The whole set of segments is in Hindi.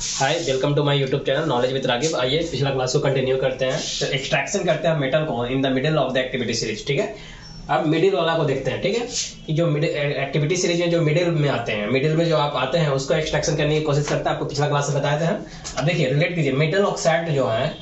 Hi, welcome to my YouTube channel knowledge with Ragib. आइए पिछला क्लास को कंटिन्यू करते हैं। तो एक्सट्रैक्शन करते हैं मेटल को in the middle of the activity series. ठीक है, अब मिडिल वाला को देखते हैं। ठीक है, कि जो मिडिल एक्टिविटी सीरीज में जो मिडिल में आते हैं, मिडिल में जो आप आते हैं उसको एक्सट्रैक्शन करने की कोशिश करते हैं। आपको पिछला क्लास में बताए थे हम। अब देखिए, रिलेट कीजिए मेटल ऑक्साइड जो है,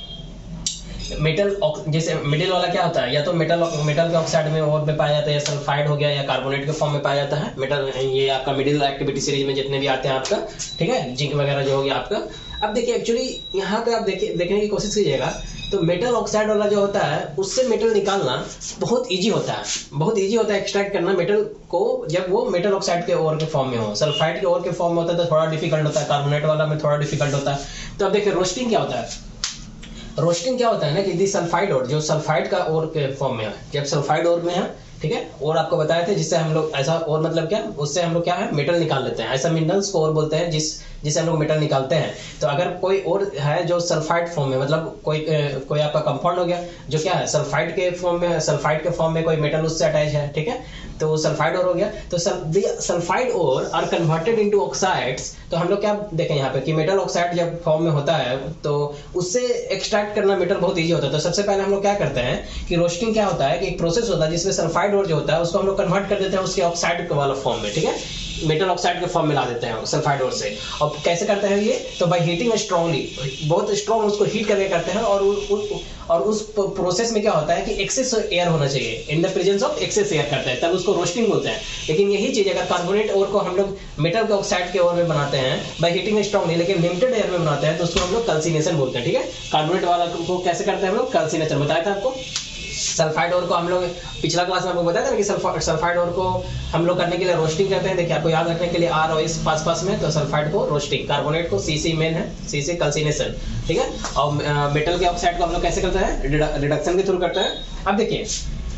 मेटल जैसे मिडिल वाला क्या होता है, या तो मेटल के ऑक्साइड में और में पाया जाता है, या सल्फाइड हो गया या कार्बोनेट के फॉर्म में पाया जाता है मेटल। ये आपका मिडिल एक्टिविटी सीरीज में जितने भी आते हैं आपका, ठीक है, जिंक वगैरह जो हो गया आपका। अब देखिए, एक्चुअली यहाँ पे आप देखने की कोशिश कीजिएगा तो मेटल ऑक्साइड वाला जो होता है उससे मेटल निकालना बहुत इजी होता है, बहुत इजी होता है एक्सट्रैक्ट करना मेटल को, जब वो मेटल ऑक्साइड के ओर के फॉर्म में हो। सल्फाइड के ओर के फॉर्म में होता है तो थोड़ा डिफिकल्ट होता है, कार्बोनेट वाला में थोड़ा डिफिकल्ट होता है। तो अब देखिए रोस्टिंग क्या होता है। रोस्टिंग क्या होता है ना कि यदि सल्फाइड और जो सल्फाइड का ओर के फॉर्म में है, जब सल्फाइड ओर में है, ठीक है, और आपको बताए थे जिससे हम लोग ऐसा, और मतलब क्या, उससे हम लोग क्या है मेटल निकाल लेते हैं। ऐसा मिनरल्स को और बोलते हैं जिससे हम लोग मेटल निकालते हैं। तो अगर कोई और है जो सल्फाइड फॉर्म में, मतलब कोई आपका कंपाउंड हो गया जो क्या है सल्फाइड के फॉर्म में, सल्फाइड के फॉर्म में कोई मेटल उससे अटैच है, ठीक है, तो वो सल्फाइड और हो गया। तो सल्फाइड और आर कन्वर्टेड इनटू ऑक्साइड्स। तो हम लोग क्या देखें यहाँ पे कि मेटल ऑक्साइड जब फॉर्म में होता है तो उससे एक्सट्रैक्ट करना मेटल बहुत ईजी होता है। तो सबसे पहले हम लोग क्या करते हैं कि रोस्टिंग क्या होता है कि एक प्रोसेस होता है जिसमें सल्फाइड और जो होता है उसको हम लोग कन्वर्ट कर देते हैं उसके ऑक्साइड वाला फॉर्म में, ठीक है, मेटल ऑक्साइड के फॉर्म में ला देते हैं सल्फाइड और से। और कैसे करते हैं ये, तो बाय हीटिंग स्ट्रांगली, बहुत स्ट्रांग उसको हीट करके करते हैं। और उस प्रोसेस में क्या होता है कि एक्सेस एयर होना चाहिए, in the presence of excess air करते हैं, तब उसको रोस्टिंग बोलते हैं। लेकिन यही चीज अगर कार्बोनेट ओर को हम लोग मेटल के ऑक्साइड के ओर में बनाते हैं बाय हीटिंग स्ट्रांगली, लेकिन लिमिटेड एयर में बनाते हैं तो उसको हम लोग कैल्सिनेशन बोलते हैं। ठीक है, कार्बोनेट वाला को कैसे करते हैं हम लोग, कैल्सिनेशन बताया था आपको। सल्फाइड ओर को हम लोग पिछला क्लास में आपको बताया था ना कि सल्फाइड ओर को हम लोग करने के लिए रोस्टिंग करते हैं। देखिए, आपको याद रखने के लिए आर और इस पास में, तो सल्फाइड को रोस्टिंग, कार्बोनेट को सीसी मेन है, सीसी कैल्सिनेशन, ठीक है। और मेटल के ऑक्साइड को हम लोग कैसे करते हैं, रिडक्शन के थ्रू करते हैं। अब देखिए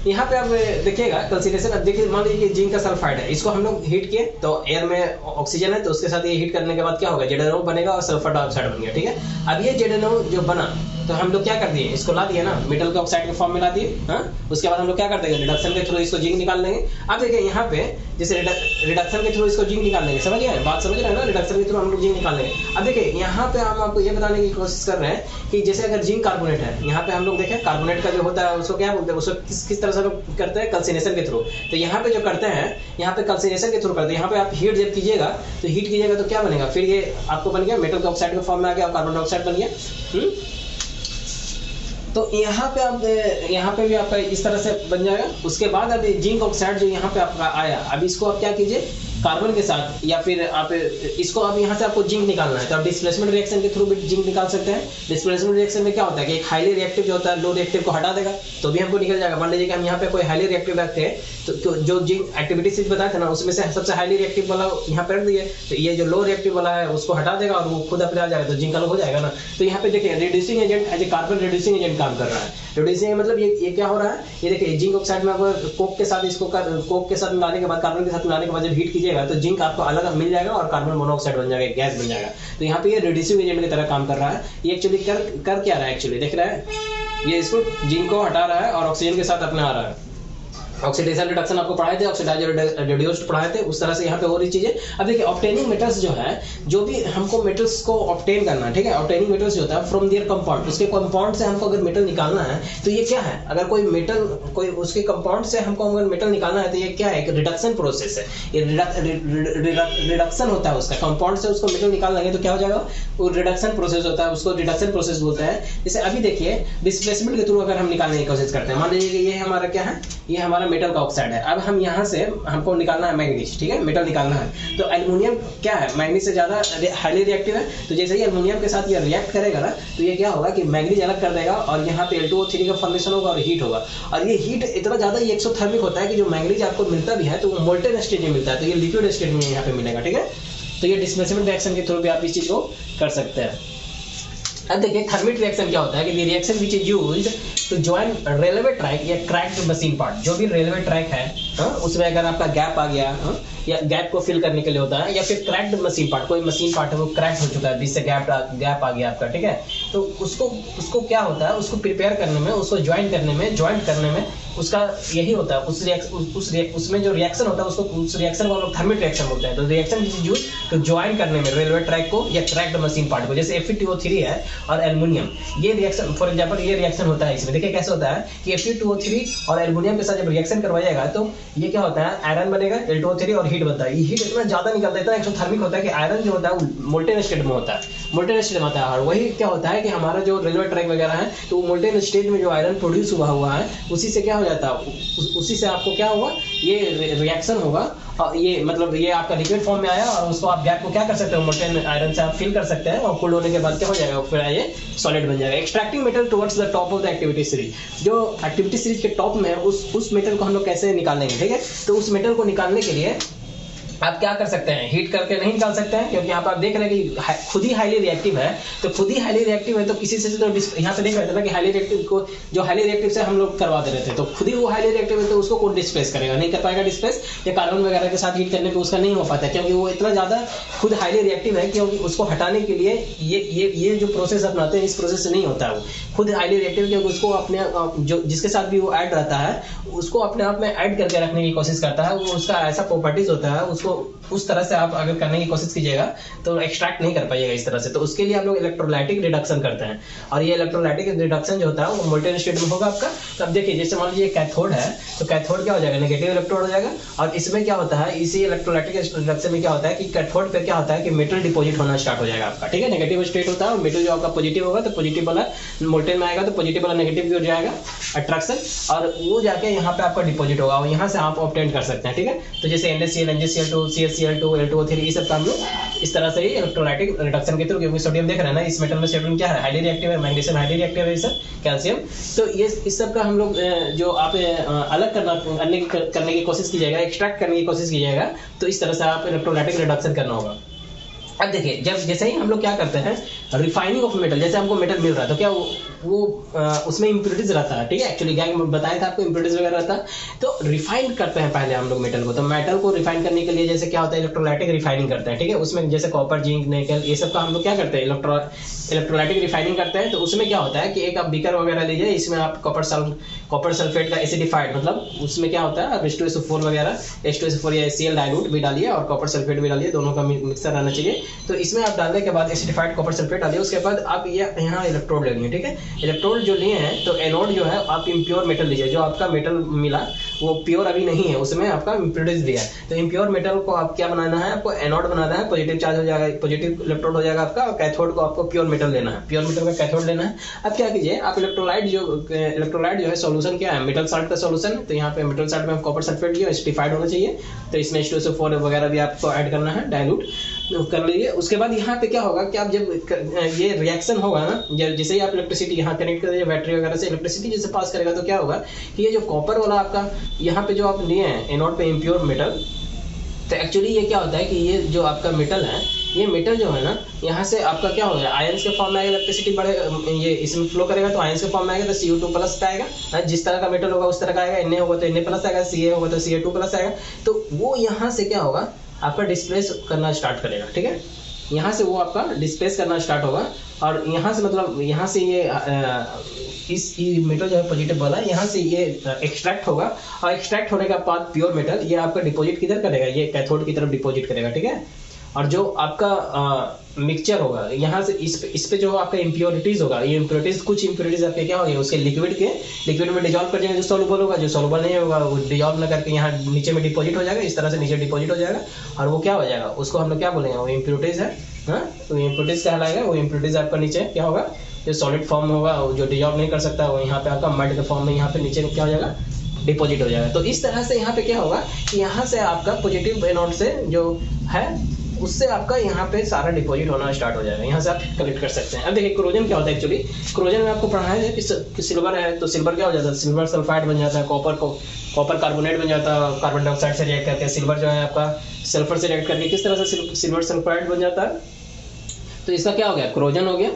यहाँ पे आप देखिएगा कैल्सिनेशन। अब देखिए, मान लीजिए जिंक का सल्फाइड है, इसको हम लोग हीट किए तो एयर में ऑक्सीजन है, तो उसके साथ ये हीट करने के बाद क्या होगा, ZnO बनेगा और सल्फर डाइऑक्साइड बन गया, ठीक है। अब ये ZnO जो बना तो हम लोग क्या कर दिए, इसको ला दिए ना मेटल के ऑक्साइड के फॉर्म में ला दिए। हाँ, उसके बाद हम लोग क्या करते हैं, रिडक्शन के थ्रू इसको जिंक निकाल लेंगे। अब देखिए यहाँ पे जैसे रिडक्शन के थ्रू इसको जिंक निकाल लेंगे, समझ गए बात, समझ रहे हैं ना, रिडक्शन के थ्रू हम लोग जिंक निकाल लेंगे। अब देखिए यहाँ पे हम आपको ये बताने की कोशिश कर रहे हैं कि जैसे अगर जिंक कार्बोनेट है, यहाँ पे हम लोग देखें कार्बोनेट का जो होता है उसको क्या बोलते हैं, उसको किस तरह से लोग करते हैं, कैल्सिनेशन के थ्रू। तो यहाँ पे जो करते हैं, यहाँ पे कैल्सिनेशन के थ्रू करते हैं। यहाँ पे आप हीट जब कीजिएगा तो हीट कीजिएगा तो क्या बनेगा, फिर ये आपको बन गया मेटल के ऑक्साइड के फॉर्म में आ गया और कार्बन डाइऑक्साइड बन गया। तो यहाँ पे भी आपका इस तरह से बन जाएगा। उसके बाद अब जिंक ऑक्साइड जो यहाँ पे आपका आया, अब इसको आप क्या कीजिए कार्बन के साथ, या फिर आप इसको अब यहाँ से आपको जिंक निकालना है तो आप डिस्प्लेसमेंट रिएक्शन के थ्रू भी जिंक निकाल सकते हैं। डिस्प्लेसमेंट रिएक्शन में क्या होता है कि एक हाईली रिएक्टिव जो होता है लो रिएक्टिव को हटा देगा तो भी हमको निकल जाएगा। मान लीजिए कि हम यहाँ पे कोई हाईली रिएक्टिव रखते हैं तो जो जिंक एक्टिविटी सीरीज बताया था ना उसमें से सबसे हाईली रिएक्टिव वाला यहाँ पे रख दिए, तो ये जो लो रिएक्टिव वाला है उसको हटा देगा और वो खुद अपने आ जाएगा, तो जिंक अलग हो जाएगा ना। तो यहाँ पे देखिए reducing agent as a carbon reducing agent काम कर रहा है। रिड्यूसिंग मतलब ये क्या हो रहा है, ये देखिए जिंक ऑक्साइड में अगर कोक के साथ इसको कोक के साथ मिलाने के बाद, कार्बन के साथ मिलाने के बाद जब हीट कीजिएगा तो जिंक आपको अलग मिल जाएगा और कार्बन मोनोऑक्साइड बन जाएगा, गैस बन जाएगा। तो यहाँ पे ये रिड्यूसिंग एजेंट की तरह काम कर रहा है। ये एक्चुअली कर क्या रहा है, एक्चुअली देख रहा है, ये इसको जिंक को हटा रहा है और ऑक्सीजन के साथ अपने आ रहा है। ऑक्सीडेशन रिडक्शन आपको पढ़ाए थे, ऑक्सीडाइज रिड्यूस्ड पढ़ाए थे, उस तरह से यहाँ पे और ही चीजें। अब देखिए ऑब्टेनिंग मेटल्स जो है, जो भी हमको मेटल्स को ऑब्टेन करना है, ठीक है, ऑब्टेनिंग मेटल्स जो होता है फ्रॉम देयर कंपाउंड, उसके कंपाउंड से हमको अगर मेटल निकालना है तो ये क्या है, अगर कोई मेटल कोई उसके कंपाउंड से हमको अगर मेटल निकालना है तो ये क्या है, एक रिडक्शन प्रोसेस है। ये रिडक्शन होता है उसका, कंपाउंड से उसको मेटल निकाल लेंगे तो क्या हो जाएगा, वो रिडक्शन प्रोसेस होता है, उसको रिडक्शन प्रोसेस बोलते हैं। जैसे अभी देखिए डिस्प्लेसमेंट के थ्रू अगर हम निकालने की कोशिश करते हैं, मान लीजिए कि ये हमारा क्या है, ये हमारा मेटल का ऑक्साइड है। अब हम यहाँ से हमको निकालना है मैग्नीज, ठीक है, मेटल निकालना है। तो एल्युमिनियम क्या है, मैग्नीज से ज्यादा हाईली रिएक्टिव है, तो जैसे ही एल्युमिनियम के साथ ये रिएक्ट करेगा ना तो ये क्या होगा कि मैग्नीज अलग कर देगा और यहाँ पे Al2O3 का फॉर्मेशन होगा और हीट होगा। और ये हीट इतना ज्यादा ये एक्सोथर्मिक होता है कि जो मैग्नीज आपको मिलता भी है तो वो मोल्टेन स्टेट में मिलता है, तो ये लिक्विड स्टेट में यहाँ पे मिलेगा, ठीक है। तो ये डिस्प्लेसमेंट रिएक्शन के थ्रू भी आप इस चीज को कर सकते हैं। अब देखिए थर्मिट रिएक्शन क्या होता है कि reaction which is used to join railway track या क्रैक्ड मशीन पार्ट। जो भी रेलवे ट्रैक है उसमें अगर आपका गैप आ गया या गैप को फिल करने के लिए होता है, या फिर क्रैक्ड मशीन पार्ट, कोई मशीन पार्ट है वो क्रैक हो चुका है, बीच से गैप आ गया आपका, ठीक है, तो उसको क्या होता है, उसको प्रिपेयर करने में, उसको ज्वाइंट करने में उसका यही होता है, उसमें जो रिएक्शन होता है उसको, उस रिएक्शन को हम लोग थर्मिक रिएक्शन बोलते हैं। तो reaction is use to join करने में रेलवे ट्रैक को या क्रैक्ड मशीन पार्ट को, जैसे Fe2O3 है और एल्युमिनियम, ये रिएक्शन फॉर एग्जांपल ये रिएक्शन होता है इसमें। देखिए कैसे होता है कि Fe2O3 और एल्युमिनियम के साथ जब रिएक्शन करवाइएगा तो ये क्या होता है, आयरन बनेगा Al2O3 और हीट बनता है। ये हीट इतना ज्यादा निकलता है, इतना एक्सोथर्मिक होता है कि आयरन जो होता है मोल्टेन स्टेट में होता है, मोल्टेन स्टेट में होता है। और वही क्या होता है कि हमारा जो रेलवे ट्रैक वगैरह है तो मोल्टेन स्टेट में जो आयरन प्रोड्यूस हुआ है उसी से क्या हो जाता है, उसी से आपको क्या हुआ, ये रिएक्शन होगा और ये मतलब ये आपका लिक्विड फॉर्म में आया और उसको आप गैप को क्या कर सकते हो, मोल्टेन आयरन से आप फिल कर सकते हैं और कूल होने के बाद क्या हो जाएगा, फिर ये सॉलिड बन जाएगा। Extracting metal towards the top of the activity series, जो एक्टिविटी सीरीज के टॉप में है उस मेटल को हम लोग कैसे निकालेंगे, ठीक है। तो उस मेटल को निकालने के लिए आप क्या कर सकते हैं, हीट करके नहीं निकाल सकते हैं, क्योंकि यहाँ पर आप देख रहे हैं कि खुद ही हाईली रिएक्टिव है। तो खुद ही हाईली रिएक्टिव है तो किसी से तो यहाँ पे देख रहे थे ना कि हाईली रिएक्टिव को, जो हाईली रिएक्टिव से हम लोग करवा दे रहे थे, तो खुद ही वो हाईली रिएक्टिव है तो उसको कौन डिस्प्लेस करेगा, नहीं कर पाएगा डिस्प्लेस, या कार्बन वगैरह के साथ हीट करने पे उसका नहीं हो पाता, क्योंकि वो इतना ज्यादा खुद हाईली रिएक्टिव है, क्योंकि उसको हटाने के लिए ये जो प्रोसेस अपनाते हैं इस प्रोसेस से नहीं होता है। वो खुद हाईली रिएक्टिव, क्योंकि उसको अपने जो जिसके साथ भी वो ऐड रहता है उसको अपने आप में ऐड करके रखने की कोशिश करता है। वो उसका ऐसा प्रॉपर्टीज होता है, उसको उस तरह से आप अगर करने की कोशिश कीजिएगा तो एक्सट्रैक्ट नहीं कर पाइएगा इस तरह से। तो उसके लिए हम लोग इलेक्ट्रोलाइटिक रिडक्शन करते हैं, और ये इलेक्ट्रोलाइटिक रिडक्शन जो होता है वो मोल्टेन स्टेट में होगा आपका। तो अब देखिए जैसे मान लीजिए कैथोड है, तो कैथोड क्या हो जाएगा, नेगेटिव इलेक्ट्रोड हो जाएगा। और इसमें क्या होता है, इसी इलेक्ट्रोलाइटिक रिडक्शन में क्या होता है कि कैथोड पे क्या होता है कि मेटल डिपॉजिट होना स्टार्ट हो जाएगा आपका, ठीक है। नेगेटिव स्टेट होता है और मेटल जो आपका पॉजिटिव होगा तो पॉजिटिव वाला मोल्टेन में आएगा, तो पॉजिटिव वाला नेगेटिव भी हो जाएगा अट्रैक्शन, और वो जाके यहाँ पे आपका डिपॉजिट होगा और यहाँ से आप ऑब्टेन कर सकते हैं, ठीक है। तो जैसे NaCl, NaCl2, CaCl2, Al2O3 ये सब काम लोग इस तरह से ही इलेक्ट्रोलाइटिक रिडक्शन के थ्रू, क्योंकि सोडियम देख रहे हैं ना इस मेटल में, सोडियम क्या है, हाईली रिएक्टिव है, मैग्नीशियम हाईली रिएक्टिव है, सब कैल्शियम। तो ये इस सब का हम लोग जो आप अलग करने की कोशिश कीजिएगा, एक्सट्रैक्ट करने की कोशिश कीजिएगा, तो इस तरह से आप इलेक्ट्रोलाइटिक रिडक्शन करना होगा। अब देखिए जैसे ही हम लोग क्या करते हैं रिफाइनिंग ऑफ मेटल, जैसे हमको मेटल मिल रहा है तो क्या वो उसमें इंप्योरिटीज रहता है, ठीक है। एक्चुअली क्या बताया था आपको, इंप्योरिटीज वगैरह रहता है। तो रिफाइन करते हैं पहले हम लोग मेटल को। तो मेटल को रिफाइन करने के लिए जैसे क्या होता है, इलेक्ट्रोलाइटिक रिफाइनिंग करते हैं, ठीक है। उसमें जैसे कॉपर, जिंक, निकल ये सब का हम लोग क्या करते हैं, इलेक्ट्रोलाइटिक रिफाइनिंग करते हैं। तो उसमें क्या होता है कि एक आप बीकर वगैरह लीजिए, इसमें आप कॉपर सल्फेट का एसिडिफाइड, मतलब उसमें क्या होता है H2SO4 वगैरह, H2SO4 या HCl डाइल्यूट भी डालिए और कॉपर सल्फेट भी डालिए, दोनों का मिक्सर रहना चाहिए। तो इसमें आप डालने के बाद एसिडिफाइड कॉपर सल्फेट डालिए, उसके बाद आप ये यहाँ इलेक्ट्रोड लेंगे, ठीक है। इलेक्ट्रोड जो लिए हैं तो एनोड जो है आप इम्प्योर मेटल लीजिए, जो आपका मेटल मिला वो प्योर अभी नहीं है, उसमें आपका इम्प्योरिटीज दिया है। तो इम्प्योर मेटल को आप क्या बनाना है, आपको एनोड बनाना है, पॉजिटिव चार्ज हो जाएगा, पॉजिटिव इलेक्ट्रोड हो जाएगा आपका, और कैथोड को आपको प्योर मेटल लेना है, प्योर मेटल का कैथोड लेना है। अब क्या कीजिए आप इलेक्ट्रोलाइट जो है सॉल्यूशन क्या है, मेटल साल्ट का सॉल्यूशन। तो यहाँ पे मेटल साल्ट में आप कॉपर सल्फेट लिया, एसिडिफाइड होना चाहिए, तो इसमें H2SO4 वगैरह भी आपको ऐड करना है, डाइल्यूट कर लीजिए। उसके बाद यहाँ पे क्या होगा कि आप जब ये रिएक्शन होगा ना, जैसे ही आप इलेक्ट्रिसिटी यहाँ कनेक्ट करेंगे बैटरी वगैरह से, इलेक्ट्रिसिटी जैसे पास करेगा तो क्या होगा कि ये जो कॉपर वाला आपका यहाँ पे जो आप लिए हैं एनोड पे इम्प्योर मेटल, तो एक्चुअली ये क्या होता है कि ये जो आपका मेटल है, ये मेटल जो है ना यहाँ से आपका क्या होगा, आयंस के फॉर्म में आएगा, इलेक्ट्रिसिटी बढ़े ये इसमें फ्लो करेगा तो आयंस के फॉर्म में आएगा, तो CO2 प्लस का आएगा। जिस तरह का मेटल होगा उस तरह का आएगा, Na होगा तो Na प्लस आएगा, Ca होगा तो Ca2 प्लस आएगा। तो वो यहाँ से क्या होगा आपका डिस्प्लेस करना स्टार्ट करेगा, ठीक है। यहाँ से वो आपका डिस्प्लेस करना स्टार्ट होगा, और यहाँ से मतलब यहाँ से ये इस मेटल जो है पॉजिटिव वाला, यहाँ से ये एक्सट्रैक्ट होगा, और एक्सट्रैक्ट होने के बाद प्योर मेटल ये आपका डिपॉजिट किधर करेगा, ये कैथोड की तरफ डिपॉजिट करेगा, ठीक है। और जो आपका मिक्सचर होगा यहाँ से इस पे जो आपका इम्प्योरिटीज होगा, ये इम्प्योरिटीज कुछ इम्प्योरिटीज आपके क्या होंगे उसके लिक्विड में डिजॉल्व कर जाएंगे, जो सॉल्युबल होगा, जो सॉल्युबल नहीं होगा वो डिजॉल्व न करके यहाँ नीचे में डिपॉजिट हो जाएगा, इस तरह से नीचे डिपॉजिट हो जाएगा। और वो क्या हो जाएगा, उसको हम लोग क्या बोलेंगे, वो इम्प्योरिटीज है, हाँ। तो इम्प्योरिटीज कहलाएगा, वो इम्प्योरिटीज आपका नीचे क्या होगा, जो सॉलिड फॉर्म होगा जो डिजॉल्व नहीं कर सकता, वो यहाँ पे आपका मड के फॉर्म में यहाँ पे नीचे क्या हो जाएगा, डिपॉजिट हो जाएगा। तो इस तरह से यहाँ पे क्या होगा कि यहाँ से आपका पॉजिटिव एनोड से जो है उससे आपका यहाँ पे सारा डिपॉजिट होना स्टार्ट हो जाएगा, यहाँ से आप कलेक्ट कर सकते हैं। अब देखिए क्रोजन क्या होता है, एक्चुअली क्रोजन में आपको पढ़ाया है कि सिल्वर है तो सिल्वर क्या हो जाता है, सिल्वर सल्फाइड बन जाता है, कॉपर कार्बोनेट बन जाता है, कार्बन डाइऑक्साइड से रिएक्ट करके सिल्वर जो है आपका सल्फर से रिएक्ट करके किस तरह से सिल्वर सल्फाइड बन जाता है, तो इसका क्या हो गया, क्रोजन हो गया।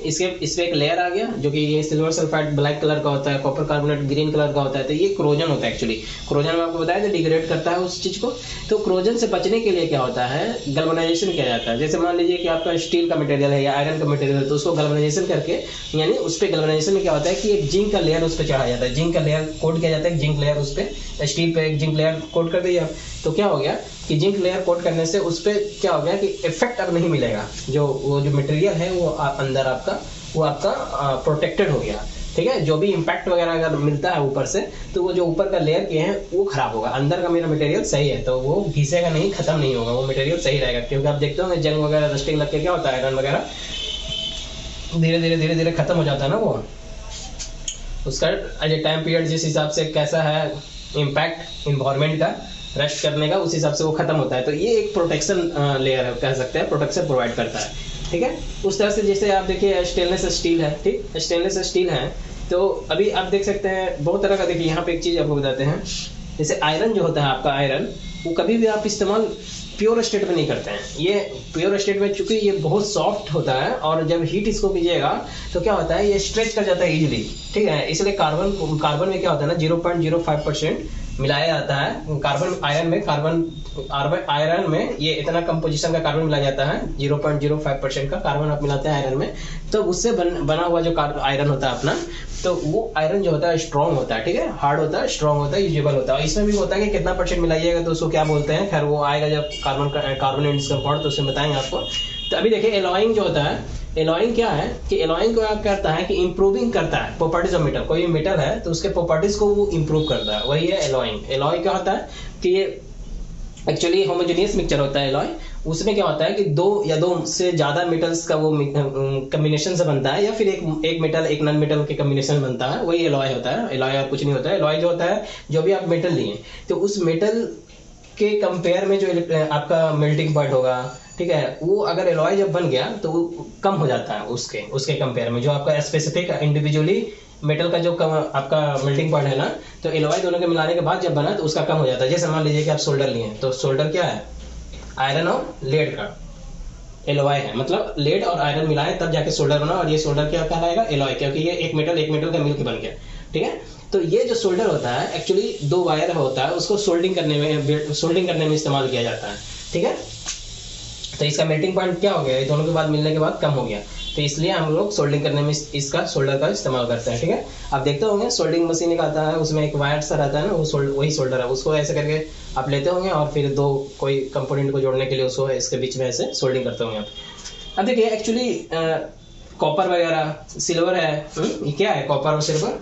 इसके इस पे एक लेयर आ गया जो कि ये सिल्वर सल्फाइड ब्लैक कलर का होता है, कॉपर कार्बोनेट ग्रीन कलर का होता है, तो ये क्रोजन होता है। एक्चुअली क्रोजन में आपको बताया था डिग्रेड करता है उस चीज को। तो क्रोजन से बचने के लिए क्या होता है, गैल्वेनाइजेशन किया जाता है। जैसे मान लीजिए कि आपका स्टील का मटेरियल है या आयरन का मटेरियल है, तो उसको गैल्वेनाइजेशन करके, यानी उस पर गैल्वेनाइजेशन में क्या होता है कि एक जिंक का लेयर उस पर चढ़ाया जाता है, जिंक का लेयर कोट किया जाता है, जिंक लेयर उस पर, स्टील पे एक जिंक लेयर कोट कर दिया, तो क्या हो गया कि जिंक लेयर कोट करने से उस पर क्या हो गया कि इफेक्ट अब नहीं मिलेगा, जो वो जो मटेरियल है वो अंदर आपका वो आपका प्रोटेक्टेड हो गया। ठीक है, जो भी इम्पैक्ट वगैरह अगर मिलता है ऊपर से, तो वो जो ऊपर का लेयर किए हैं वो खराब होगा, अंदर का मेरा मटेरियल सही है तो वो घिसेगा नहीं, खत्म नहीं होगा, वो मटेरियल सही रहेगा। क्योंकि आप देखते होंगे जंग वगैरह रस्टिंग लग के क्या होता है, आयरन वगैरह धीरे धीरे खत्म हो जाता है ना वो, उसका एज ए टाइम पीरियड जिस हिसाब से कैसा है इम्पैक्ट इन्वायरमेंट का रेस्ट करने का, उस हिसाब से वो खत्म होता है। तो ये एक प्रोटेक्शन लेयर है, कह सकते हैं प्रोटेक्शन प्रोवाइड करता है। ठीक है, उस तरह से जैसे आप देखिए स्टेनलेस स्टील है, ठीक, स्टेनलेस स्टील है, तो अभी आप देख सकते हैं बहुत तरह का। देखिए यहाँ पे एक चीज आपको बताते हैं, जैसे आयरन जो होता है आपका, आयरन वो कभी भी आप इस्तेमाल प्योर स्टेट में नहीं करते हैं। ये प्योर स्टेट में चूंकि ये बहुत सॉफ्ट होता है और जब हीट इसको कीजिएगा तो क्या होता है, ये स्ट्रेच कर जाता है इजीली। ठीक है, इसलिए कार्बन में क्या होता है ना 0.05% मिलाया जाता है कार्बन आयरन में ये इतना कंपोजिशन का कार्बन मिलाया जाता है, 0.05% का कार्बन आप मिलाते हैं आयरन में, तो उससे बना हुआ जो आयरन होता है अपना, तो वो आयरन जो होता है स्ट्रॉन्ग होता है। ठीक है, हार्ड होता है, स्ट्रॉन्ग होता है, यूजेबल होता है। इसमें भी होता है कि कितना परसेंट मिलाइएगा तो उसको क्या बोलते हैं, खैर वो आएगा जब कार्बन एंड कंपाउंड, तो उसमें बताएंगे आपको। तो अभी देखिए एलॉइंग जो होता है, एलॉइंग क्या है कि एलॉइंग को क्या करता है कि इंप्रूविंग करता है प्रॉपर्टीज ऑफ मेटल। कोई मेटल है तो उसके प्रॉपर्टीज को वो इंप्रूव करता है, वही है एलॉइंग। एलॉय क्या होता है कि ये एक्चुअली होमोजेनियस मिक्सचर होता है एलॉय। उसमें क्या होता है कि दो या दो से ज्यादा मेटल्स का वो कम्बिनेशन से बनता है, या फिर एक मेटल एक नॉन मेटल के कम्बिनेशन बनता है, वही एलॉय होता है। एलॉय और कुछ नहीं होता है। एलॉय जो होता है जो भी आप मेटल लिए तो उस मेटल के कंपेयर में जो आपका मेल्टिंग पॉइंट होगा, ठीक है, वो अगर एलॉय जब बन गया तो वो कम हो जाता है उसके कंपेयर में, जो आपका स्पेसिफिक इंडिविजुअली मेटल का जो आपका मेल्टिंग पॉइंट है ना, तो एलॉय दोनों के मिलाने के बाद जब बना तो उसका कम हो जाता है। जैसे मान लीजिए कि आप सोल्डर लिए हैं, तो सोल्डर क्या है, आयरन और लेड का एलॉय है, मतलब लेड और आयरन मिलाए तब जाके सोल्डर बना, और ये सोल्डर क्या कहलाएगा, एलॉय, क्योंकि ये एक मेटल का मिलकर बन गया। ठीक है, तो ये जो सोल्डर होता है एक्चुअली दो वायर होता है, उसको सोल्डिंग करने में इस्तेमाल किया जाता है। ठीक है, तो इसका मेल्टिंग पॉइंट क्या हो गया, ये दोनों के बाद मिलने के बाद कम हो गया, तो इसलिए हम लोग सोल्डिंग करने में इसका सोल्डर का इस्तेमाल करते हैं। ठीक है, आप देखते होंगे सोल्डिंग मशीन एक आता है, उसमें एक वायर सा रहता है ना, वही सोल्डर है, उसको ऐसे करके आप लेते होंगे और फिर दो कोई कंपोनेंट को जोड़ने के लिए उसको इसके बीच में ऐसे सोल्डिंग करते होंगे आप। अब देखिए एक्चुअली कॉपर वगैरह सिल्वर है, ये क्या है कॉपर और सिल्वर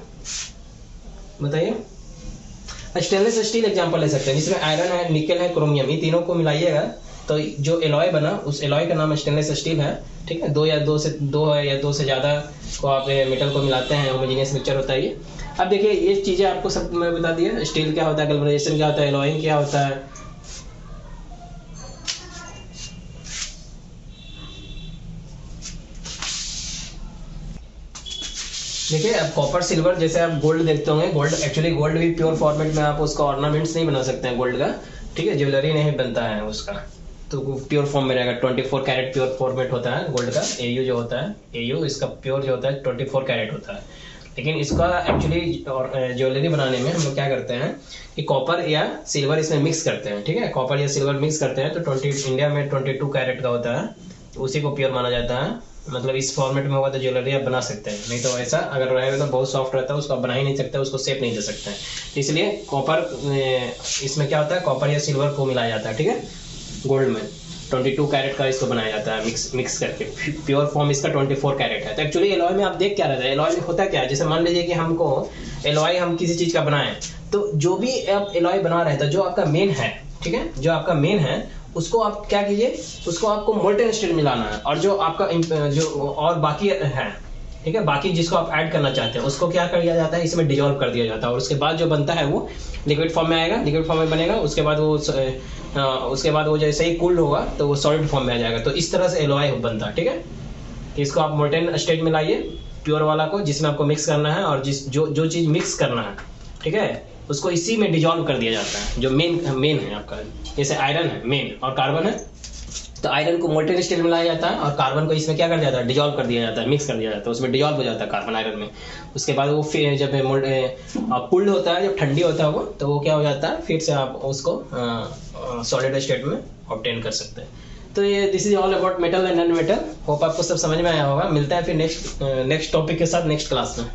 बताइए। स्टेनलेस स्टील एग्जांपल ले सकते हैं, जिसमें आयरन है, निकल है, क्रोमियम, ये तीनों को मिलाइएगा तो जो एलॉय बना उस एलॉय का नाम स्टेनलेस स्टील है। ठीक है, दो या दो से ज्यादा को आप मेटल को मिलाते हैं, होमोजेनियस मिक्सचर होता है ये। अब देखिए ये चीजें आपको सब मैं बता दिया, स्टील क्या होता है, गैल्वेनाइजेशन क्या होता है, एलॉइंग क्या होता है। देखिए अब कॉपर सिल्वर, जैसे आप गोल्ड देखते होंगे, गोल्ड एक्चुअली गोल्ड भी प्योर फॉर्मेट में आप उसका ऑर्नामेंट्स नहीं बना सकते हैं गोल्ड का। ठीक है, ज्वेलरी नहीं बनता है उसका, तो प्योर फॉर्म में रहेगा। 24 कैरेट प्योर फॉर्मेट होता है गोल्ड का। एयू जो होता है, एयू इसका प्योर जो होता है 24 कैरेट होता है। लेकिन इसका एक्चुअली ज्वेलरी बनाने में हम लोग क्या करते हैं कि कॉपर या सिल्वर इसमें मिक्स करते हैं। ठीक है, कॉपर या सिल्वर मिक्स करते हैं तो इंडिया में 22 कैरेट का होता है, तो उसी को प्योर माना जाता है। मतलब इस फॉर्मेट में होगा तो ज्वेलरी आप बना सकते हैं, नहीं तो ऐसा अगर रहेगा तो बहुत सॉफ्ट रहता है, उसको आप बना ही नहीं सकते, उसको शेप नहीं दे सकते हैं। इसलिए कॉपर इसमें क्या होता है, कॉपर या सिल्वर को मिलाया जाता है। ठीक है, गोल्ड में 22 कैरेट का इसको बनाया जाता है मिक्स करके। प्योर फॉर्म इसका 24 कैरेट है। तो एक्चुअली एलॉय में आप देख क्या रहता है, एलॉय में होता क्या है, जैसे मान लीजिए कि हमको एलॉय हम किसी चीज का बनाएं, तो जो भी आप एलॉय बना रहे हैं, जो आपका मेन है, ठीक है, जो आपका मेन है उसको आप क्या कीजिए, उसको आपको मोल्टेन स्टेट मिलाना है, और जो आपका जो और बाकी है, ठीक है, बाकी जिसको आप ऐड करना चाहते हैं उसको क्या कर दिया जाता है, इसमें डिजोल्व कर दिया जाता है, और उसके बाद जो बनता है वो लिक्विड फॉर्म में आएगा, लिक्विड फॉर्म में बनेगा। उसके बाद वो जैसे ही कूल्ड होगा तो वो सॉलिड फॉर्म में आ जाएगा। तो इस तरह से एलॉय बनता है। ठीक है, इसको आप मोल्टेन स्टेट में लाइए प्योर वाला को, जिसमें आपको मिक्स करना है, और जो चीज मिक्स करना है, ठीक है, उसको इसी में डिजोल्व कर दिया जाता है। जो मेन है आपका, जैसे आयरन है मेन और कार्बन है, तो आयरन को मोल्टेन स्टेट में लाया जाता है और कार्बन को इसमें क्या कर दिया जाता है, डिजॉल्व कर दिया जाता है, मिक्स कर दिया जाता है, उसमें डिजॉल्व हो जाता है कार्बन आयरन में। उसके बाद वो फिर जब पुल्ड होता है, जब ठंडी होता है वो, तो वो क्या हो जाता है, फिर से आप उसको सॉलिड स्टेट में ऑब्टेन कर सकते हैं। तो ये this is all about metal and non metal. Hope आपको सब समझ में आया होगा। मिलता है फिर नेक्स्ट टॉपिक के साथ नेक्स्ट क्लास में।